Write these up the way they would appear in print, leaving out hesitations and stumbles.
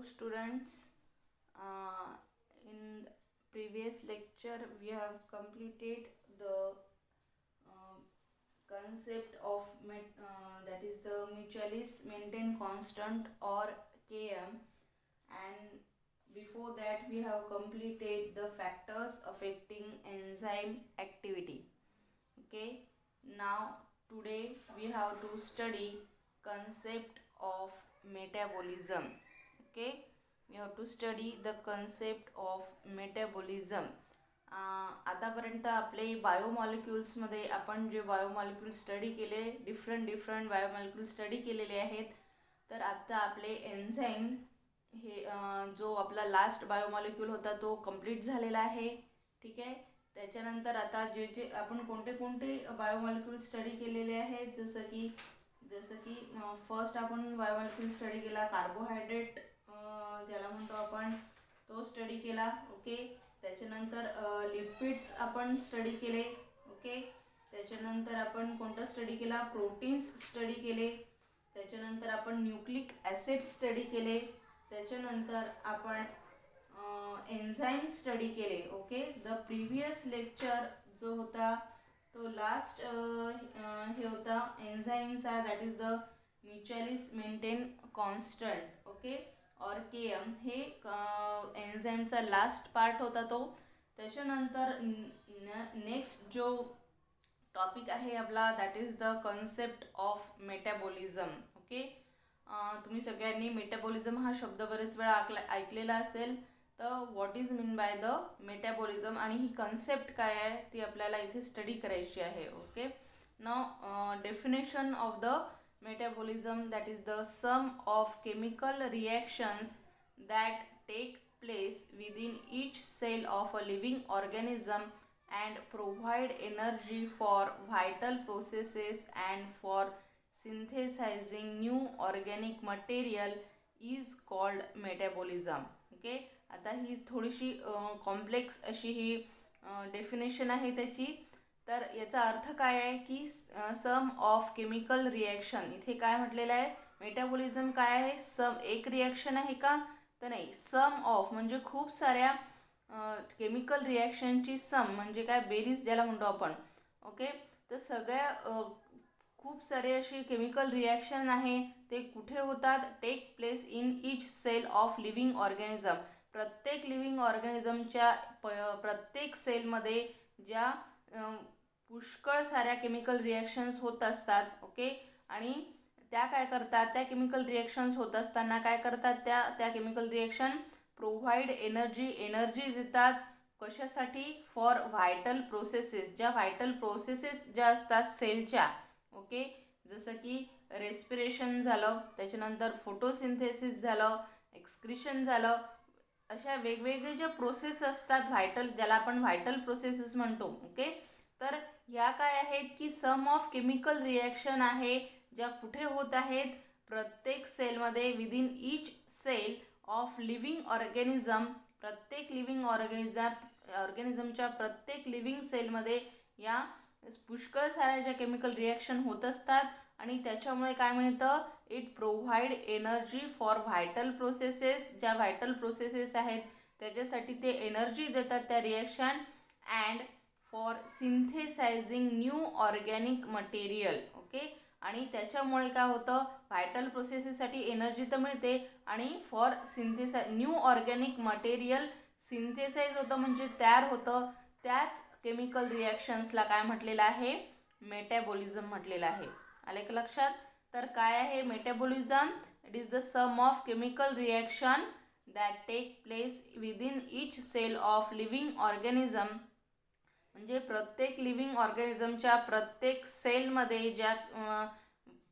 students. In previous lecture we have completed the uh, concept of that is the mutualis maintain constant or Km, and before that we have completed the factors affecting enzyme activity. Okay, now today we have to study concept of metabolism. Okay, we have to study the concept of metabolism. आतापर्यंत आपले बायोमॉलिक्युल्समध्ये आपण जे बायोमॉलिक्युल study केले, different बायोमॉलिक्युल study केलेले आहेत. तर आता आपले एन्झाईम हे जो आपला लास्ट बायोमॉलिक्युल होता तो कंप्लीट झालेला आहे. ठीक आहे. त्याच्यानंतर आता जे जे आपण कोणते कोणते बायोमॉलिक्युल स्टडी केलेले आहेत, जसं की फर्स्ट आपण बायोमॉलिक्युल स्टडी केला कार्बोहायड्रेट, ज्याला म्हणतो आपण, तो स्टडी केला. ओके. त्याच्यानंतर लिपिड्स आपण स्टडी केले. ओके. त्याच्यानंतर आपण कोणता स्टडी केला, प्रोटीन्स स्टडी केले. त्याच्यानंतर आपण न्यूक्लिक ॲसिड स्टडी केले. त्याच्यानंतर आपण एन्झाईम स्टडी केले. ओके. द प्रिव्हियस लेक्चर जो होता तो लास्ट हे होता एन्झाईमचा, that is the Michaelis Menten constant. Okay, और Km हे एन्झाईमचा लास्ट पार्ट होता तो. त्याच्यानंतर नेक्स्ट जो टॉपिक आहे आपला, that is the concept of metabolism. Okay. तुम्ही सगळ्यांनी मेटाबॉलिझम हा शब्द बरेच वेळा ऐकलेला असेल. तर what is mean by the metabolism आणि ही कन्सेप्ट काय आहे ती आपल्याला इथे स्टडी करायची आहे. Okay. Now definition of the metabolism, that is the sum of chemical reactions that take place within each cell of a living organism and provide energy for vital processes and for synthesizing new organic material is called metabolism. Okay, आता ही थोडीशी complex अशी ही definition आहे त्याची. तर याचा अर्थ काय आहे की सम ऑफ केमिकल रिॲक्शन. इथे काय म्हटलेलं आहे, मेटाबॉलिझम काय आहे, सम एक रिॲक्शन आहे का, तर नाही, सम ऑफ म्हणजे खूप साऱ्या केमिकल रिॲक्शनची सम म्हणजे काय, बेरीज ज्याला म्हणतो आपण. ओके. तर सगळ्या खूप सारे असे केमिकल रिॲक्शन आहे ते कुठे होतात, take place in each cell of living organism. प्रत्येक लिव्हिंग ऑर्गॅनिझमच्या प्रत्येक सेलमध्ये ज्या पुष्कळ साऱ्या केमिकल रिॲक्शन्स होत असतात. ओके. आणि त्या काय करतात, त्या केमिकल रिॲक्शन्स होत असताना काय करतात, त्या केमिकल रिॲक्शन प्रोव्हाइड एनर्जी देतात. कशासाठी, फॉर व्हायटल प्रोसेसेस. ज्या व्हायटल प्रोसेसेस ज्या असतात सेलच्या. ओके. जसं की रेस्पिरेशन झालं, त्याच्यानंतर फोटोसिंथेसिस झालं, एक्सक्रिशन झालं, अशा वेगवेगळे ज्या प्रोसेस असतात व्हायटल, ज्याला आपण व्हायटल प्रोसेसेस म्हणतो. ओके. तर ह्या काय आहेत की सम ऑफ केमिकल रिॲक्शन आहे ज्या कुठे होत आहेत, प्रत्येक सेलमध्ये, within each cell of living organism. प्रत्येक लिव्हिंग ऑर्गॅनिझमच्या प्रत्येक लिव्हिंग सेलमध्ये या पुष्कळ साऱ्या ज्या केमिकल रिॲक्शन होत असतात. आणि त्याच्यामुळे काय मिळतं, it provide energy for vital processes. ज्या व्हायटल प्रोसेसेस आहेत त्याच्यासाठी ते एनर्जी देतात त्या reaction. And for synthesizing new organic material. Okay. आणि त्याच्यामुळे काय होतं, व्हायटल प्रोसेसेससाठी एनर्जी तर मिळते आणि for new organic material synthesize होतं म्हणजे तयार होतं. त्याच केमिकल रिॲक्शन्सला काय म्हटलेलं आहे, मेटाबॉलिझम म्हटलेलं आहे. आले का लक्षात. तर काय आहे metabolism, it is the sum of chemical reaction that take place within each cell of living organism. म्हणजे प्रत्येक लिव्हिंग ऑर्गॅनिझमच्या प्रत्येक सेलमध्ये ज्या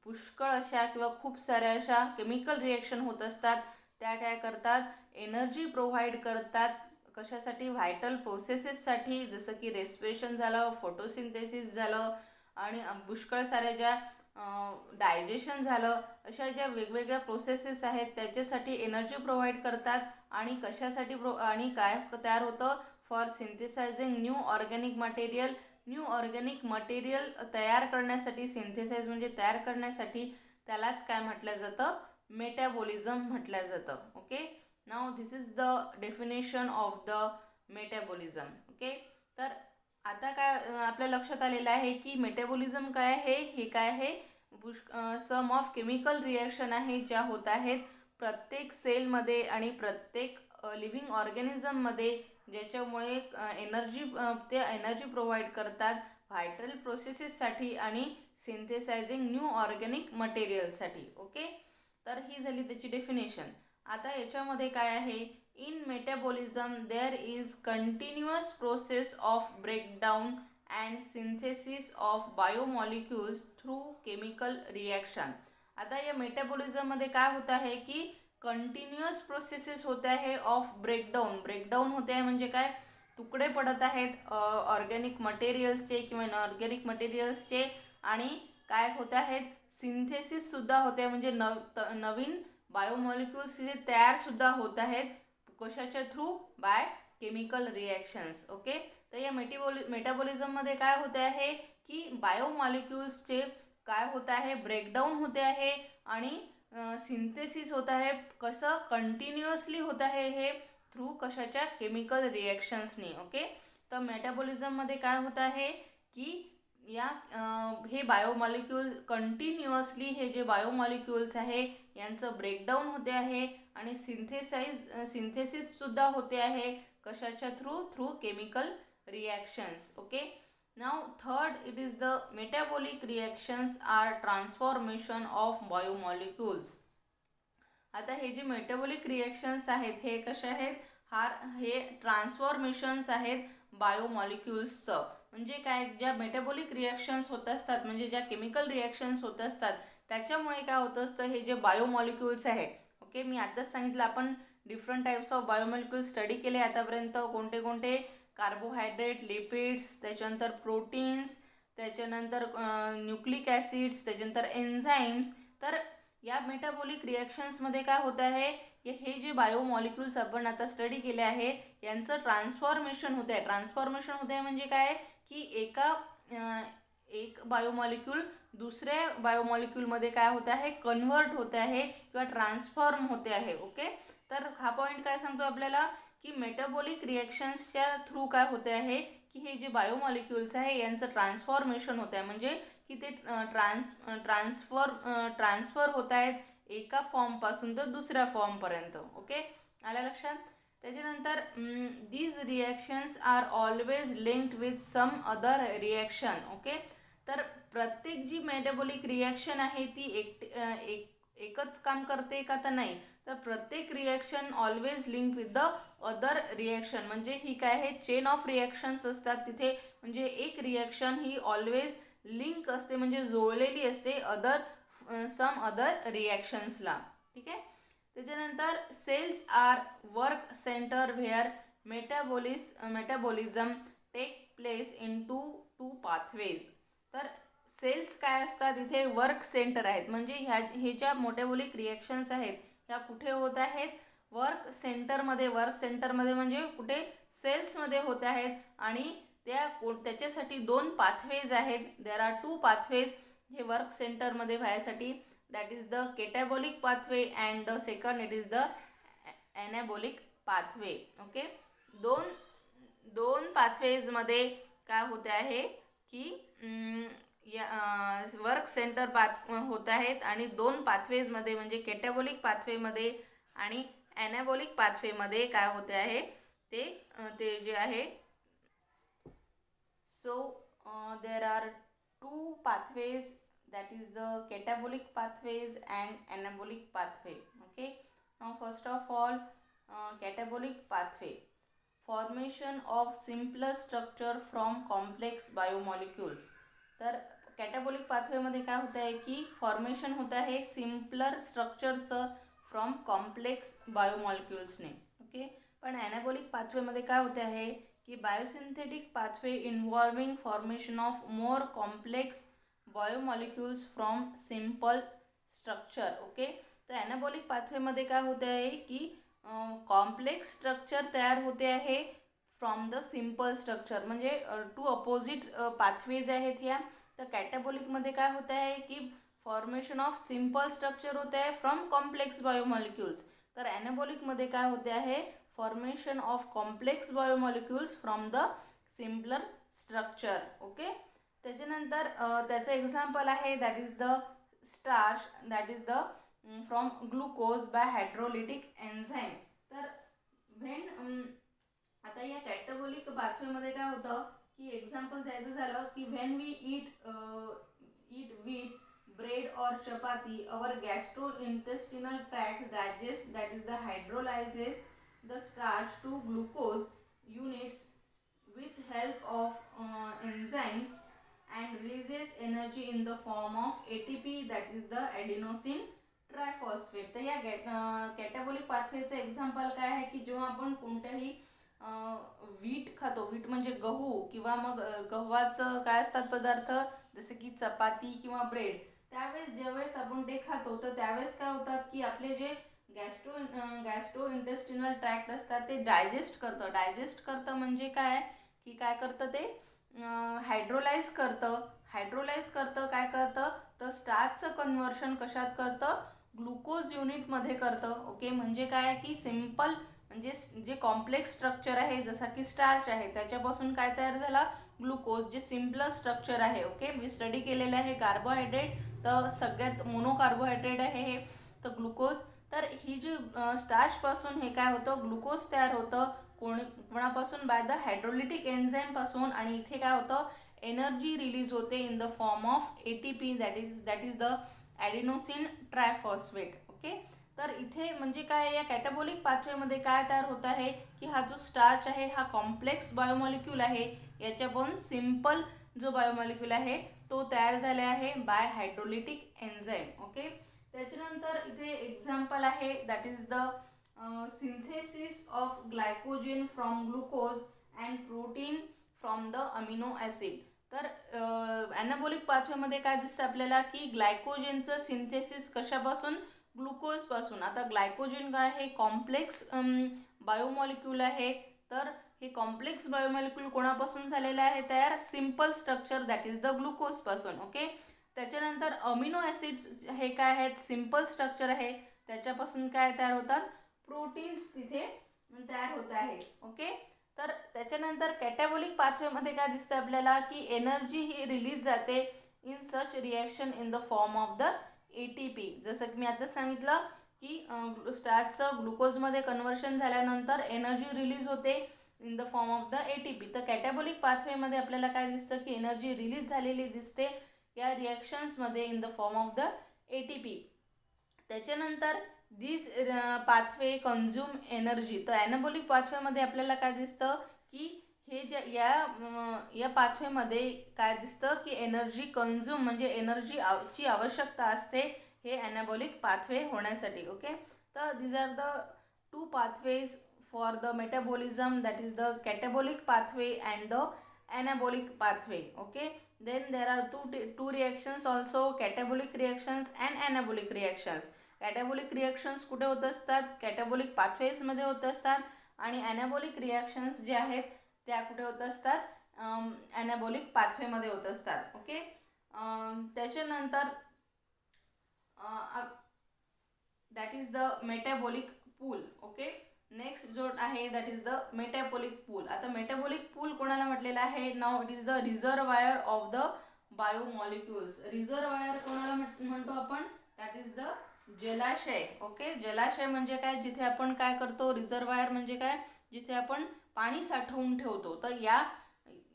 पुष्कळ अशा किंवा खूप साऱ्या अशा केमिकल रिॲक्शन होत असतात, त्या काय करतात, एनर्जी प्रोव्हाइड करतात. कशासाठी, व्हायटल प्रोसेसेससाठी. जसं की रेस्पिरेशन झालं, फोटोसिंथेसिस झालं, आणि पुष्कळ साऱ्या ज्या डायजेशन झालं, अशा ज्या वेगवेगळ्या प्रोसेसेस आहेत त्याच्यासाठी एनर्जी प्रोव्हाइड करतात. आणि कशासाठी आणि काय तयार होतं, for synthesizing new organic material. New organic material तयार करण्यासाठी, सिंथेसाइज म्हणजे तयार करण्यासाठी, त्यालाच काय म्हटलं जातं, मेटाबॉलिझम म्हटलं जातं. Okay, now this is the definition of the metabolism. Okay, तर आता काय आपल्या लक्षात आलेलं आहे की मेटाबॉलिझम काय आहे. हे काय आहे, सम ऑफ केमिकल रिॲक्शन आहे ज्या होत आहेत प्रत्येक सेलमध्ये आणि प्रत्येक लिव्हिंग ऑर्गॅनिझममध्ये, ज्याच्यामुळे ते एनर्जी प्रोव्हाइड करतात व्हायटल प्रोसेसेससाठी आणि सिंथेसायझिंग न्यू ऑर्गॅनिक मटेरियलसाठी. ओके, तर ही झाली त्याची डेफिनेशन. आता याच्यामध्ये काय आहे, in metabolism there is continuous process of breakdown and synthesis of biomolecules through chemical reaction. आता या मेटाबॉलिझममध्ये काय होत आहे की कंटिन्युअस प्रोसेसेस होत आहे ऑफ ब्रेकडाऊन होते आहे. म्हणजे काय, तुकडे पडत आहेत ऑर्गॅनिक मटेरियल्सचे किंवा इनऑर्गॅनिक मटेरियल्सचे, आणि काय होत आहेत, सिंथेसिस सुद्धा होते, म्हणजे नवीन बायोमॉलिक्युल्स जे तयार सुद्धा होत आहेत. कशाच्या through, by chemical reactions. Okay, तर या मेटाबॉलिझममध्ये काय होते आहे की बायोमॉलिक्युल्सचे काय होत आहे, ब्रेकडाऊन होते आहे आणि सिंथेसिस होत आहे. कसं, कंटिन्युअसली होत आहे हे थ्रू कशाच्या, केमिकल रिॲक्शन्सनी. ओके, तर मेटाबॉलिझममध्ये काय होत आहे की या हे बायोमॉलिक्युल्स कंटिन्युअसली, हे जे बायोमॉलिक्युल्स आहे यांचं ब्रेकडाऊन होते आहे आणि सिंथेसिससुद्धा होते आहे. कशाच्या through chemical reactions. Okay, now third, it is the metabolic reactions are transformation of biomolecules. आता हे जे मेटाबॉलिक रिॲक्शन्स आहेत हे कसे आहेत, हे ट्रान्सफॉर्मेशन्स आहेत बायोमॉलिक्युल्सचं. म्हणजे काय, ज्या मेटाबॉलिक रिॲक्शन्स होत असतात, म्हणजे ज्या केमिकल रिॲक्शन्स होत असतात त्याच्यामुळे काय होत असतं, हे जे बायोमॉलिक्युल्स आहेत. ओके, मी आताच सांगितलं आपण different types of biomolecules study केले आतापर्यंत. कोणते कोणते, कार्बोहायड्रेट, लिपिड्स, त्याच्यानंतर प्रोटीन्स, त्याच्यानंतर न्यूक्लिक ॲसिड्स, त्याच्यानंतर एन्झाईम्स. तर या मेटाबॉलिक रिॲक्शन्समध्ये काय होत आहे, हे जे बायोमॉलिक्युल्स आपण आता स्टडी केले आहेत यांचं ट्रान्सफॉर्मेशन होत आहे. ट्रान्सफॉर्मेशन होत आहे म्हणजे काय की एक बायोमॉलिक्यूल दुसऱ्या बायोमॉलिक्यूलमध्ये काय होत आहे, कन्व्हर्ट होते आहे किंवा ट्रान्सफॉर्म होते आहे. ओके, तर हा पॉईंट काय सांगतो आपल्याला की मेटाबॉलिक रिॲक्शन्सच्या थ्रू काय होते आहे की हे जे बायोमॉलिक्युल्स आहे यांचं ट्रान्सफॉर्मेशन होत आहे. म्हणजे की ते ट्रान्सफर होत आहेत एका फॉर्मपासून तर दुसऱ्या फॉर्मपर्यंत. ओके, आल्या लक्षात. त्याच्यानंतर these reactions are always linked with some other reaction. Okay, तर प्रत्येक जी मेटाबॉलिक रिॲक्शन आहे ती एकच काम करते का, तर नाही, तर प्रत्येक reaction always link with the other reaction. म्हणजे ही काय आहे, चेन ऑफ रिॲक्शन्स असतात तिथे. म्हणजे एक रिॲक्शन ही ऑलवेज लिंक असते, म्हणजे जोडलेली असते सम अदर रिॲक्शन्सला. ठीक आहे. त्याच्यानंतर cells are work center where metabolism take place in two pathways. तर सेल्स काय असतात, इथे वर्क सेंटर आहेत. म्हणजे हे ज्या मेटाबॉलिक रिॲक्शन्स आहेत ह्या कुठे होत आहेत, वर्क सेंटरमध्ये म्हणजे कुठे, सेल्समध्ये होत आहेत. आणि त्याच्यासाठी 2 पाथवेज आहेत. देर आर 2 पाथवेज हे वर्क सेंटरमध्ये व्हायसाठी. That is the catabolic pathway and the second it is the anabolic pathway. Okay, दोन पाथवेजमध्ये काय होते आहे की वर्क सेंटर होत आहेत आणि 2 पाथवेजमध्ये म्हणजे केटॅबॉलिक पाथवेमध्ये आणि ॲनाबॉलिक पाथवेमध्ये काय होते आहे ते जे आहे. So there are 2 pathways, that is the catabolic pathways and anabolic pathway. Okay, now first of all, catabolic pathway, formation of simpler structure from complex biomolecules. तर कॅटाबॉलिक पाथवेमध्ये काय होत आहे की फॉर्मेशन होत आहे सिम्पलर स्ट्रक्चरचं फ्रॉम कॉम्प्लेक्स बायोमॉलिक्युल्सने. ओके, पण ॲनाबॉलिक पाथवेमध्ये काय होते आहे की biosynthetic pathway involving formation of more complex biomolecules from simple structure. Okay, तर ॲनाबॉलिक पाथवेमध्ये काय होते आहे की कॉम्प्लेक्स स्ट्रक्चर तयार होते आहे फ्रॉम द सिम्पल स्ट्रक्चर. म्हणजे 2 अपोजिट पाथवेज आहेत ह्या. तर कॅटाबॉलिकमध्ये काय होत आहे की फॉर्मेशन ऑफ सिंपल स्ट्रक्चर होते आहे फ्रॉम कॉम्प्लेक्स बायोमॉलिक्युल्स. तर ॲनाबॉलिकमध्ये काय होते आहे, formation of complex biomolecules from the simpler structure. Okay. त्याच्यानंतर त्याचं एक्झाम्पल आहे that is the starch, that is the from glucose by hydrolytic enzyme. तर व्हेन आता या कॅटाबॉलिक पाथवेमध्ये काय होतं की एक्झाम्पल द्यायचं झालं की when we eat wheat, bread or chapati, our gastrointestinal tract digests, that is the hydrolyzes the starch to glucose units with help of enzymes and releases energy in the form of ATP, that is the adenosine triphosphate. तर या कॅटाबॉलिक पाथवेचं example काय आहे की जेव्हा आपण कोणत्याही वीट खातो, वीट म्हणजे गहू किंवा मग गव्हाचं काय असतात पदार्थ जसे की चपाती किंवा ब्रेड, त्यावेळेस ज्यावेळेस आपण ते खातो तर त्यावेळेस काय होतात की आपले जे गॅस्ट्रो इंटेस्टिनल ट्रॅक्ट असतात ते डायजेस्ट करतं म्हणजे काय की काय करतं ते हायड्रोलाइज करतं काय करतं तर स्टार्चचं कन्व्हर्शन कशात करतं, ग्लुकोज युनिटमध्ये करतं. ओके. म्हणजे काय की सिम्पल म्हणजे जे कॉम्प्लेक्स स्ट्रक्चर आहे जसा की स्टार्च आहे त्याच्यापासून काय तयार झाला, ग्लुकोज, जे सिम्पलर स्ट्रक्चर आहे. ओके. मी स्टडी केलेलं आहे कार्बोहायड्रेट, तर सगळ्यात मोनो कार्बोहायड्रेट आहे हे, तर ग्लुकोज. तर ही जी स्टार्चपासून हे काय होतं, ग्लुकोज तयार होतं कोणापासून, बाय द हायड्रोलिटिक एन्झाईमपासून. आणि इथे काय होतं, एनर्जी रिलीज होते in the form of ATP, that is the adenosine triphosphate. Okay. तर इथे म्हणजे काय, या कॅटाबॉलिक पाथवेमध्ये काय तयार होत आहे की हा जो स्टार्च आहे हा कॉम्प्लेक्स बायोमॉलिक्यूल आहे, याच्यापासून सिम्पल जो बायोमॉलिक्यूल आहे तो तयार झाला आहे बाय हायड्रोलिटिक एन्झाईम. ओके. त्याच्यानंतर इथे एक्झाम्पल आहे that is the synthesis of glycogen from glucose and protein from the amino acid. तर ॲनाबॉलिक पाथवेमध्ये काय दिसतं आपल्याला की ग्लायकोजेनचं सिंथेसिस कशापासून, ग्लुकोजपासून. आता ग्लायकोजेन काय आहे, कॉम्प्लेक्स बायोमॉलिक्यूल आहे. तर हे कॉम्प्लेक्स बायोमॉलिक्यूल कोणापासून झालेलं आहे तयार, simple structure that is the ग्लुकोजपासून. ओके. त्याच्यानंतर अमिनो ॲसिड्स हे काय आहेत, सिम्पल स्ट्रक्चर आहे, त्याच्यापासून काय तयार होतात, प्रोटीन्स तिथे तयार होत आहे. ओके. तर त्याच्यानंतर कॅटाबॉलिक पाथवेमध्ये काय दिसतं आपल्याला की एनर्जी ही रिलीज जाते in such reaction in the form of the ATP. जसं की मी आताच सांगितलं की स्टार्चचं ग्लुकोजमध्ये कन्व्हर्शन झाल्यानंतर एनर्जी रिलीज होते in the form of the ATP. तर कॅटाबॉलिक पाथवेमध्ये आपल्याला काय दिसतं की एनर्जी रिलीज झालेली दिसते या रिॲक्शन्समध्ये in the form of the ATP. त्याच्यानंतर दिस पाथवे कन्झ्युम एनर्जी. तर ॲनाबॉलिक पाथवेमध्ये आपल्याला काय दिसतं की हे जे या पाथवेमध्ये काय दिसतं की एनर्जी कन्झ्युम म्हणजे एनर्जीची आवश्यकता असते हे ॲनाबॉलिक पाथवे होण्यासाठी. ओके. तर these are the two pathways for the metabolism, that is the catabolic pathway and the anabolic pathway. Okay. Then there are two reactions also, catabolic reactions and anabolic reactions. Catabolic reactions कुठे होत असतात, कॅटाबॉलिक पाथवेजमध्ये होत असतात. आणि ॲनाबॉलिक reactions जे आहेत त्या कुठे होत असतात, ॲनाबॉलिक पाथवेमध्ये होत असतात. ओके. त्याच्यानंतर that is the metabolic pool. Okay. Next जो आहे दॅट इज द मेटाबॉलिक पूल. आता मेटाबॉलिक पूल कोणाला म्हटलेलं आहे, now it is the reservoir of the biomolecules. Reservoir कोणाला म्हणतो आपण, दॅट इज द जलाशय. ओके. जलाशय म्हणजे काय, जिथे आपण काय करतो, रिझर्वायर म्हणजे काय, जिथे आपण पाणी साठवून ठेवतो. तर या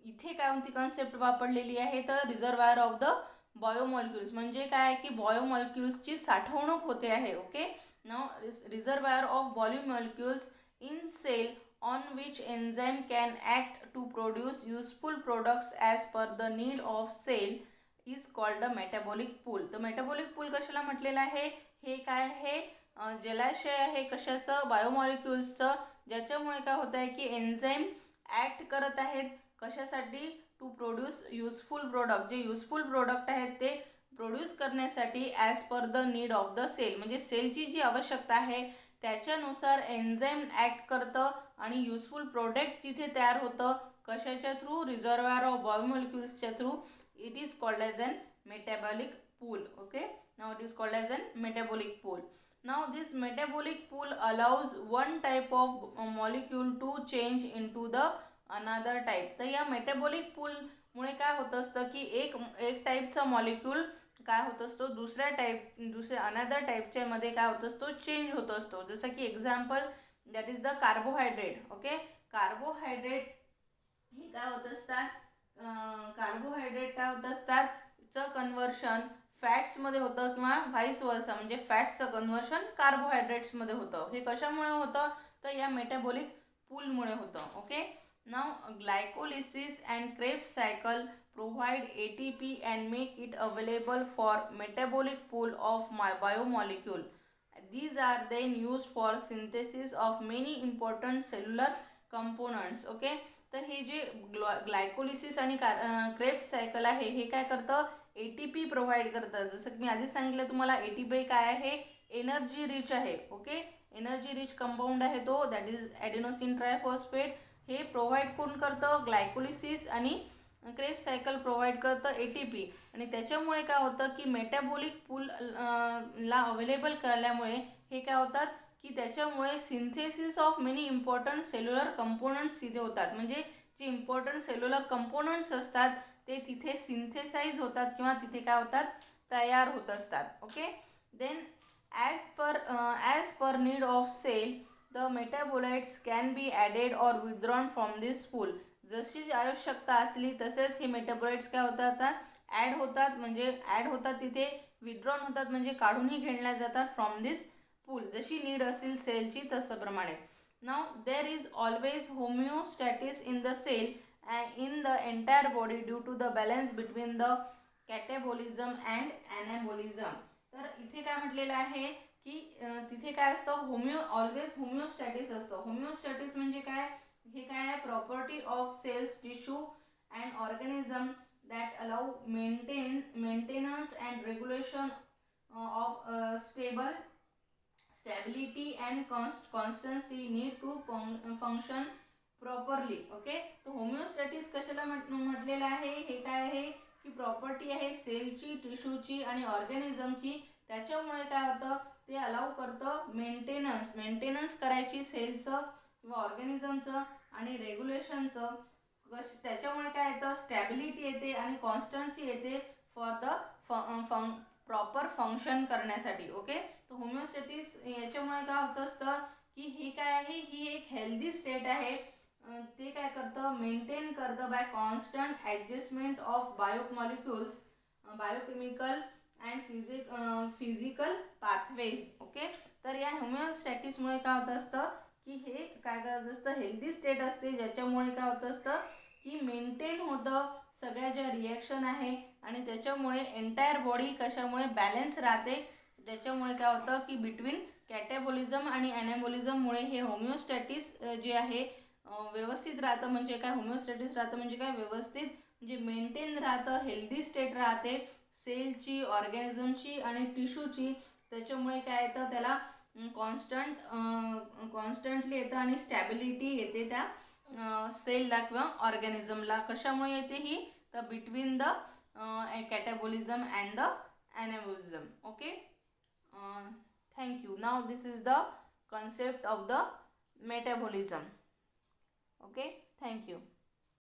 इथे काय कोणती कन्सेप्ट वापरलेली आहे, तर रिझर्वायर ऑफ द बायोमॉलिक्युल्स म्हणजे काय की बायोमॉलिक्युल्सची साठवणूक होते आहे. Okay. Now reservoir of biomolecules in cell on which enzyme can act to produce useful products as per the need of cell is called the metabolic pool. तर metabolic पूल कशाला म्हटलेलं आहे, हे काय आहे, जलाशय आहे कशाचं, बायोमॉलिक्युल्सचं, ज्याच्यामुळे काय होत आहे की एन्झाईम ॲक्ट करत आहेत कशासाठी, टू प्रोड्यूस युजफुल प्रोडक्ट. जे युजफुल प्रोडक्ट आहेत ते प्रोड्यूस करण्यासाठी as per the need of the cell, म्हणजे सेलची जी आवश्यकता आहे त्याच्यानुसार एन्झाईम ॲक्ट करतं आणि युजफुल प्रोडक्ट जिथे तयार होतं कशाच्या थ्रू, रिझर्वायर ऑफ बायोमॉलिक्युल्सच्या through. It is called as an metabolic pool. Okay. Now it is called as a metabolic pool. Now this metabolic pool allows one type of molecule to change into the another type. तर या metabolic पूल मुळे काय होत असतं की एक टाईपचा molecule काय होत असतो दुसऱ्या अनदर टाईपच्या मध्ये काय होत असतो चेंज होत असतो. जसं की example that is the carbohydrate. Okay, carbohydrate हे काय होत असतात, कार्बोहायड्रेट काय होत असतात चं कन्वर्शन फॅट्समध्ये होतं किंवा व्हाईस वर्सा, म्हणजे फॅट्सचं कन्वर्शन कार्बोहायड्रेट्समध्ये होतं. हे कशामुळे होतं तर या मेटाबॉलिक पूलमुळे होतं. Okay, now glycolysis and Krebs cycle provide ATP and make it available for metabolic pool of biomolecule. These are then used for synthesis of many important cellular components. Okay, तर हे जे ग्लायकोलिसिस आणि Krebs cycle आहे हे काय करतं ATP provide करतं. जसं की मी आधी सांगितलं तुम्हाला ATP काय आहे, एनर्जी रिच आहे. ओके, एनर्जी रिच कंपाऊंड आहे तो, दॅट इज ॲडेनोसिन ट्रायफॉस्फेट. हे प्रोव्हाइड कोण करतं, ग्लायकोलिसिस आणि क्रेब्स सायकल प्रोव्हाइड करतं ATP. आणि त्याच्यामुळे काय होतं की मेटाबॉलिक पूल ला अवेलेबल केल्यामुळे हे काय होतात की त्याच्यामुळे synthesis of many important cellular components तिथे होतात. म्हणजे जे इम्पॉर्टंट सेल्युलर कंपोनंट्स असतात ते तिथे सिंथेसाइज होतात किंवा तिथे काय होतात तयार होत असतात. Okay, then as per need of cell the metabolites can be added or withdrawn from this pool. जशी आवश्यकता असली तसेच हे मेटाबोलाइट्स काय होतात ॲड होतात, म्हणजे ॲड होतात तिथे, विथड्रॉन होतात म्हणजे काढूनही घेतल्या जातात फ्रॉम दिस पूल, जशी नीड असेल सेलची तसंप्रमाणे. Now there is always homeostasis in the cell and in the entire body due to the balance between the catabolism and anabolism. तर इथे काय म्हटलेलं आहे की तिथे काय असतं, ऑलवेज होमिओस्टॅटिस असतं. होमिओस्टॅटिस म्हणजे काय, हे काय आहे, property of cells, tissue and organism that allow maintenance and regulation of stability and constancy need to function properly. Okay, तर होमिओस्टॅटिस कशाला म्हटलेलं आहे, हे काय आहे की प्रॉपर्टी आहे सेलची, टिश्यूची आणि ऑर्गॅनिझमची. त्याच्यामुळे काय होतं ते अलाउ करतं मेंटेनन्स करायची सेलचं किंवा ऑर्गॅनिझमचं आणि रेग्युलेशनचं. त्याच्यामुळे काय येतं, स्टॅबिलिटी येते आणि कॉन्स्टन्सी येते फॉर द प्रॉपर फंक्शन करण्यासाठी. ओके, तर होमिओस्टॅटिस याच्यामुळे काय होत असतं की हे काय आहे, ही एक हेल्दी स्टेट आहे. ते काय करतं, मेंटेन करतं by constant adjustment of biomolecules, biochemical and physical pathways. Okay, तर या होमिओस्टॅटिसमुळे काय होत असतं की हे काय करत असतं, हेल्दी स्टेट असते, ज्याच्यामुळे काय होत असतं की मेंटेन होतं सगळ्या ज्या रिॲक्शन आहे आणि त्याच्यामुळे एंटायर बॉडी कशामुळे बॅलन्स राहते. त्याच्यामुळे काय होतं की बिटवीन कॅटेबॉलिझम आणि ॲनाबॉलिझममुळे हे होमिओस्टॅटिस जे आहे व्यवस्थित राहतं. म्हणजे काय, होमिओस्टॅटिस राहतं म्हणजे काय, व्यवस्थित म्हणजे मेंटेन राहतं, हेल्दी स्टेट राहते सेलची, ऑर्गॅनिझमची आणि टिश्यूची. त्याच्यामुळे काय येतं त्याला कॉन्स्टंटली येतं आणि स्टॅबिलिटी येते त्या सेलला किंवा ऑर्गॅनिझमला. कशामुळे येते ही, तर between the catabolism and the anabolism. Okay, thank you. Now this is the concept of the metabolism. Okay, thank you.